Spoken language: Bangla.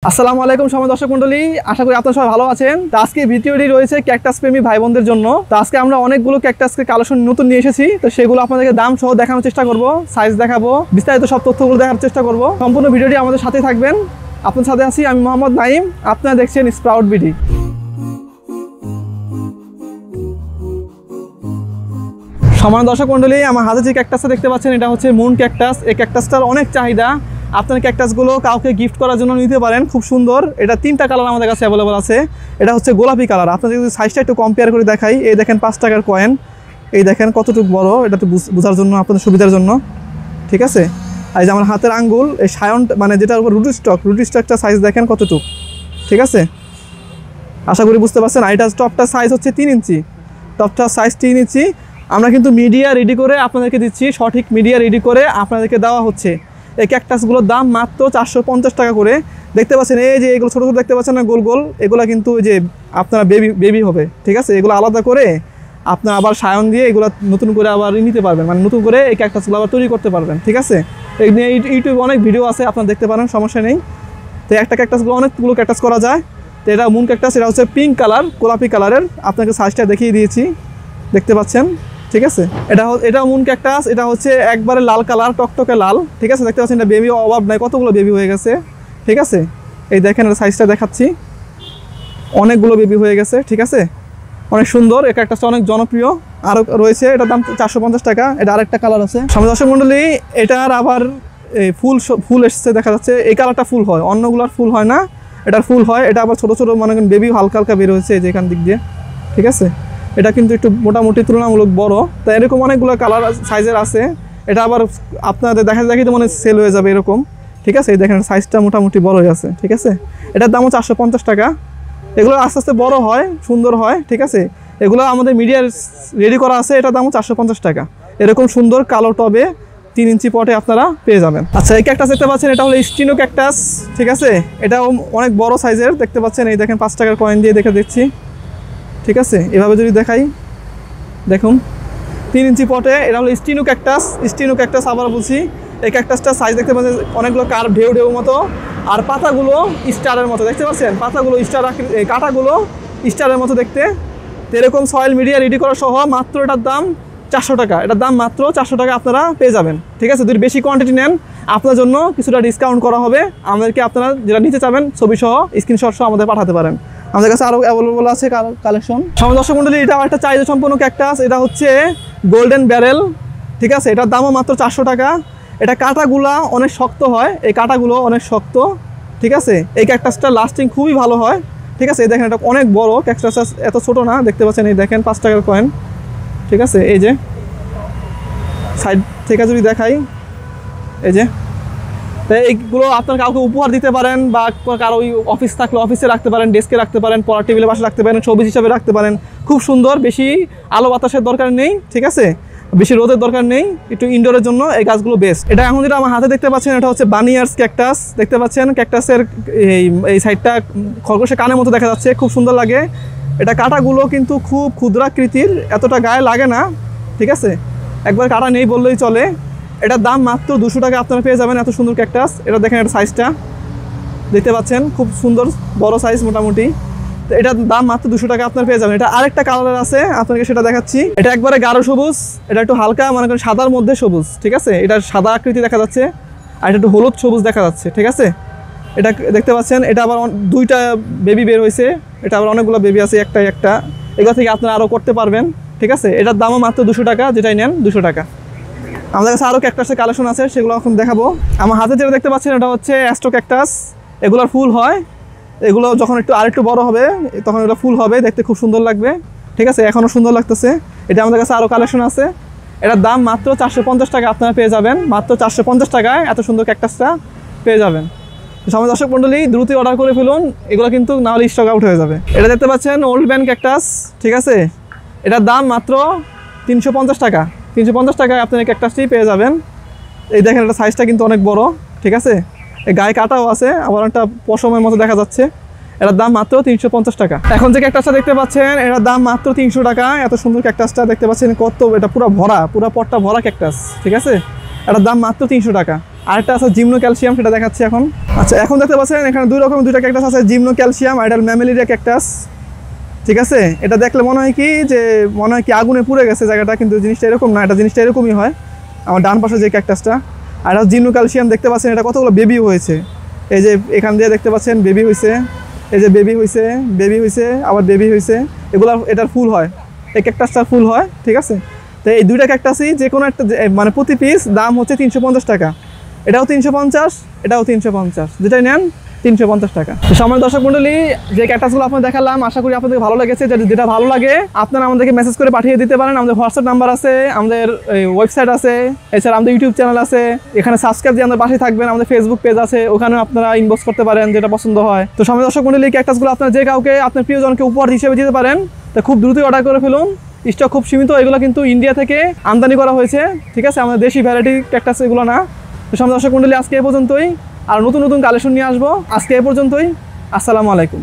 আসসালামু আলাইকুম সময় দর্শক মণ্ডলী, আশা করি আপনারা সবাই ভালো আছেন। তো আজকে ভিডিওটি রয়েছে ক্যাকটাস প্রেমী ভাই বোনদের জন্য। তো আজকে আমরা অনেকগুলো ক্যাকটাসকে কালেকশন নতুন নিয়ে এসেছি। তো সেগুলো আপনাদেরকে দাম সহ দেখানোর চেষ্টা করব, সাইজ দেখাবো, বিস্তারিত সব তথ্যগুলো দেখার চেষ্টা করব। সম্পূর্ণ ভিডিওটি আমাদের সাথে থাকবেন। আপনার সাথে আছি আমি মোহাম্মদ নাইম, আপনারা দেখছেন স্প্রাউট বিডি। সমান দর্শক মণ্ডলী, আমার হাতে যে ক্যাকটাসটা দেখতে পাচ্ছেন এটা হচ্ছে মুন ক্যাকটাস। এই ক্যাকটাসটার অনেক চাহিদা। আপনার ক্যাকটাসগুলো কাউকে গিফট করার জন্য নিতে পারেন, খুব সুন্দর। এটা তিনটা কালার আমাদের কাছে অ্যাভেলেবল আছে। এটা হচ্ছে গোলাপি কালার। আপনাদের যদি সাইজটা একটু কম্পেয়ার করে দেখাই, এই দেখেন 5 টাকার কয়েন, এই দেখেন কতটুকু বড়, এটা একটু বোঝার জন্য আপনাদের সুবিধার জন্য, ঠিক আছে। আর এই যে আমার হাতের আঙ্গুল, এই সায়ন মানে যেটার উপর রুটি স্টকটা সাইজ দেখেন কতটুকু, ঠিক আছে। আশা করি বুঝতে পারছেন। আর এটা টপটার সাইজ হচ্ছে 3 ইঞ্চি, টপটার সাইজ 3 ইঞ্চি। আমরা কিন্তু মিডিয়া রেডি করে আপনাদেরকে দিচ্ছি, সঠিক মিডিয়া রেডি করে আপনাদেরকে দেওয়া হচ্ছে। এই ক্যাকটাসগুলোর দাম মাত্র 450 টাকা করে। দেখতে পাচ্ছেন এই যে এগুলো ছোটো ছোটো দেখতে পাচ্ছেন না, গোল গোল, এগুলো কিন্তু ওই যে আপনারা বেবি হবে, ঠিক আছে। এগুলো আলাদা করে আপনার আবার সায়ন দিয়ে এগুলো নতুন করে আবার নিতে পারবেন, মানে নতুন করে এই ক্যাকটাসগুলো আবার তৈরি করতে পারবেন, ঠিক আছে। এই নিয়ে ইউটিউবে অনেক ভিডিও আছে, আপনারা দেখতে পারেন, সমস্যা নেই। তো একটা ক্যাকটাসগুলো অনেকগুলো ক্যাকটাস করা যায়। তো এটা মুন ক্যাকটাস, এটা হচ্ছে পিঙ্ক কালার, গোলাপি কালারের। আপনাকে সাইজটা দেখিয়ে দিয়েছি, দেখতে পাচ্ছেন, ঠিক আছে। এটা মুন ক্যাকটাস, এটা হচ্ছে একবারে লাল কালার, টকটকে লাল, ঠিক আছে। দেখতে পাচ্ছেন এটা বেবি অভাব নাই, কতগুলো বেবি হয়ে গেছে, ঠিক আছে। এই দেখেন এটা সাইজটা দেখাচ্ছি, অনেকগুলো বেবি হয়ে গেছে, ঠিক আছে। অনেক সুন্দর। এই ক্যাকটাসটা অনেক জনপ্রিয়, আরও রয়েছে। এটার দাম 450 টাকা। এটা আরেকটা কালার আছে। সামনে দর্শক মণ্ডলী, এটার আবার এই ফুল এসছে, দেখা যাচ্ছে এই কালারটা ফুল হয়, অন্যগুলোর ফুল হয় না, এটার ফুল হয়। এটা আবার ছোটো ছোটো মানে বেবি হালকা হালকা বের হয়েছে এই যে এখান দিক দিয়ে, ঠিক আছে। এটা কিন্তু একটু মোটামুটি তুলনামূলক বড়। তো এরকম অনেকগুলো কালার সাইজের আছে। এটা আবার আপনাদের দেখি তো মনে সেল হয়ে যাবে এরকম, ঠিক আছে। এই দেখেন সাইজটা মোটামুটি বড় হয়ে আছে, ঠিক আছে। এটার দামও 450 টাকা। এগুলো আস্তে আস্তে বড় হয়, সুন্দর হয়, ঠিক আছে। এগুলো আমাদের মিডিয়ার রেডি করা আছে, এটার দামও 450 টাকা। এরকম সুন্দর কালো টবে 3 ইঞ্চি পটে আপনারা পেয়ে যাবেন। আচ্ছা, এই ক্যাকটাস দেখতে পাচ্ছেন, এটা হলো স্টিনো ক্যাকটাস, ঠিক আছে। এটাও অনেক বড় সাইজের, দেখতে পাচ্ছেন। এই দেখেন 5 টাকার কয়েন দিয়ে দেখে দিচ্ছি, ঠিক আছে। এভাবে যদি দেখাই, দেখুন 3 ইঞ্চি পটে। এটা হলো স্টিনো ক্যাকটাস আবার বলছি। এই ক্যাকটাসটার সাইজ দেখতে পাচ্ছেন অনেকগুলো কার্ভ, ঢেউ মতো। আর পাতাগুলো স্টারের মতো, দেখতে পাচ্ছেন। পাতাগুলো স্টার, কাঁটাগুলো স্টারের মতো দেখতে। তো এরকম সয়েল মিডিয়া রেডি করা সহ মাত্র এটার দাম 400 টাকা। এটার দাম মাত্র 400 টাকা আপনারা পেয়ে যাবেন, ঠিক আছে। যদি বেশি কোয়ান্টিটি নেন আপনার জন্য কিছুটা ডিসকাউন্ট করা হবে। আমাদেরকে আপনারা যেটা নিতে চাবেন ছবি সহ, স্ক্রিনশট সহ আমাদের পাঠাতে পারেন। আমাদের কাছে আরও অ্যাভেলেবল আছে কালেকশন। সময় দর্শক মণ্ডলী, এটা একটা চাহিদা সম্পন্ন ক্যাকটাস। এটা হচ্ছে গোল্ডেন ব্যারেল, ঠিক আছে। এটার দামও মাত্র 400 টাকা। এটা কাঁটাগুলা অনেক শক্ত হয়, এই কাঁটাগুলো অনেক শক্ত, ঠিক আছে। এই ক্যাকটাসটা লাস্টিং খুবই ভালো হয়, ঠিক আছে। এই দেখেন এটা অনেক বড় ক্যাকটাসটা, এত ছোটো না, দেখতে পাচ্ছেন। এই দেখেন 5 টাকার কয়েন, ঠিক আছে। এই যে সাইড থেকে যদি দেখাই, এই যে এইগুলো আপনার কাউকে উপহার দিতে পারেন, বা কারো অফিস থাকলে অফিসে রাখতে পারেন, ডেস্কে রাখতে পারেন, পড়ার টেবিলের পাশে রাখতে পারেন, শোপিস হিসাবে রাখতে পারেন। খুব সুন্দর, বেশি আলো বাতাসের দরকার নেই, ঠিক আছে। বেশি রোদের দরকার নেই, একটু ইনডোরের জন্য এই গাছগুলো বেস্ট। এটা এখন যেটা আমার হাতে দেখতে পাচ্ছেন, এটা হচ্ছে বানিয়ার্স ক্যাকটাস, দেখতে পাচ্ছেন। ক্যাকটাসের এই সাইডটা খরগোশের কানের মতো দেখা যাচ্ছে, খুব সুন্দর লাগে। এটা কাঁটাগুলো কিন্তু খুব ক্ষুদ্রাকৃতির, এতটা গায়ে লাগে না, ঠিক আছে। একবার কাঁটা নেই বললেই চলে। এটার দাম মাত্র 200 টাকা আপনারা পেয়ে যাবেন। এত সুন্দর ক্যাকটাস। এটা দেখেন, এটা সাইজটা দেখতে পাচ্ছেন, খুব সুন্দর বড় সাইজ মোটামুটি। তো এটার দাম মাত্র 200 টাকা আপনারা পেয়ে যাবেন। এটা আরেকটা কালারের আছে, আপনাকে সেটা দেখাচ্ছি। এটা একবারে গাঢ় সবুজ, এটা একটু হালকা মনে করেন সাদার মধ্যে সবুজ, ঠিক আছে। এটা সাদা আকৃতি দেখা যাচ্ছে, আর এটা একটু হলুদ সবুজ দেখা যাচ্ছে, ঠিক আছে। এটা দেখতে পাচ্ছেন। এটা আবার 2টা বেবি বের হয়েছে। এটা আবার অনেকগুলো বেবি আছে, একটা এগুলো থেকে আপনারা আরও করতে পারবেন, ঠিক আছে। এটার দামও মাত্র 200 টাকা, যেটাই নেন 200 টাকা। আমাদের কাছে আরও ক্যাকটাসের কালেকশন আছে, সেগুলো এখন দেখাবো। আমার হাতে যেটা দেখতে পাচ্ছেন, এটা হচ্ছে অ্যাস্ট্রো ক্যাকটাস। এগুলোর ফুল হয়, এগুলো যখন আরেকটু বড় হবে তখন এগুলো ফুল হবে, দেখতে খুব সুন্দর লাগবে, ঠিক আছে। এখনও সুন্দর লাগতেছে। এটা আমাদের কাছে আরও কালেকশন আছে। এটার দাম মাত্র 450 টাকা আপনারা পেয়ে যাবেন। মাত্র 450 টাকায় এত সুন্দর ক্যাকটাসটা পেয়ে যাবেন। সময় দর্শক মণ্ডলী, দ্রুতই অর্ডার করে ফেলুন, এগুলো কিন্তু না হলে স্টক আউট হয়ে যাবে। এটা দেখতে পাচ্ছেন ওল্ড ম্যান ক্যাকটাস, ঠিক আছে। এটার দাম মাত্র 350 টাকা। 350 টাকায় আপনার এই ক্যাকটাসটি পেয়ে যাবেন। এই দেখেন, এটা সাইজটা কিন্তু অনেক বড়, ঠিক আছে। এই গায়ে কাটাও আছে, আবার একটা পশমের মতো দেখা যাচ্ছে। এটার দাম মাত্র 350 টাকা। এখন যে ক্যাকটাসটা দেখতে পাচ্ছেন, এটার দাম মাত্র 300 টাকা। এত সুন্দর ক্যাকটাসটা দেখতে পাচ্ছেন, কত এটা পুরো পটটা ভরা ক্যাকটাস, ঠিক আছে। এটার দাম মাত্র 300 টাকা। আরেকটা আছে জিমনো ক্যালসিয়াম, সেটা দেখাচ্ছি এখন। আচ্ছা, এখন দেখতে পাচ্ছেন এখানে দুই রকমের দুইটা ক্যাকটাস আছে, জিমনো ক্যালসিয়াম আর এটা ম্যামেলিরিয়া ক্যাকটাস। ঠিক আছে, এটা দেখলে মনে হয় কি যে মনে হয় কি আগুনে পুড়ে গেছে জায়গাটা, কিন্তু জিনিসটা এরকম না, এটা জিনিসটা এরকমই হয়। আমার ডান পাশে যে ক্যাকটাসটা, আর এটা জিমনো ক্যালসিয়াম দেখতে পাচ্ছেন, এটা কতগুলো বেবিও হয়েছে। এই যে এখান দিয়ে দেখতে পাচ্ছেন বেবি হয়েছে, এই যে বেবি হয়েছে, বেবি হয়েছে, আবার বেবি হয়েছে, এগুলো এটার ফুল হয়, এই ক্যাকটাসটার ফুল হয়। ঠিক আছে, তো এই দুইটা ক্যাকটাসই যে কোনো একটা মানে প্রতি পিস দাম হচ্ছে 350 টাকা। এটাও 350, এটাও 350, যেটাই নেন 350 টাকা। সম্মানিত দর্শক মণ্ডলী, যে ক্যাকটাসগুলো আপনাদের দেখালাম আশা করি আপনাদের ভালো লেগেছে। যেটা ভালো লাগে আপনারা আমাদেরকে মেসেজ করে পাঠিয়ে দিতে পারেন। আমাদের হোয়াটসঅ্যাপ নাম্বার আছে, আমাদের ওয়েবসাইট আছে, এছাড়া আমাদের ইউটিউব চ্যানেল আছে। এখানে সাবস্ক্রাইব দিয়ে আমাদের পাশে থাকবেন। আমাদের ফেসবুক পেজ আছে, ওখানেও আপনারা ইনবক্স করতে পারেন যেটা পছন্দ হয়। তো সম্মানিত দর্শক মণ্ডলী, ক্যাকটাসগুলো আপনারা যে কাউকে আপনার প্রিয়জনকে উপহার হিসেবে দিতে পারেন। তো খুব দ্রুতই অর্ডার করে ফেলুন, স্টক খুব সীমিত। এগুলো কিন্তু ইন্ডিয়া থেকে আমদানি করা হয়েছে। ঠিক আছে, আমাদের দেশি ভ্যারাইটি ক্যাকটাস এগুলো না। তো সম্মানিত দর্শক মণ্ডলী, আজকে এ পর্যন্তই। আর নতুন নতুন কালেকশন নিয়ে আসবো। আজকে এ পর্যন্তই। আসসালামু আলাইকুম।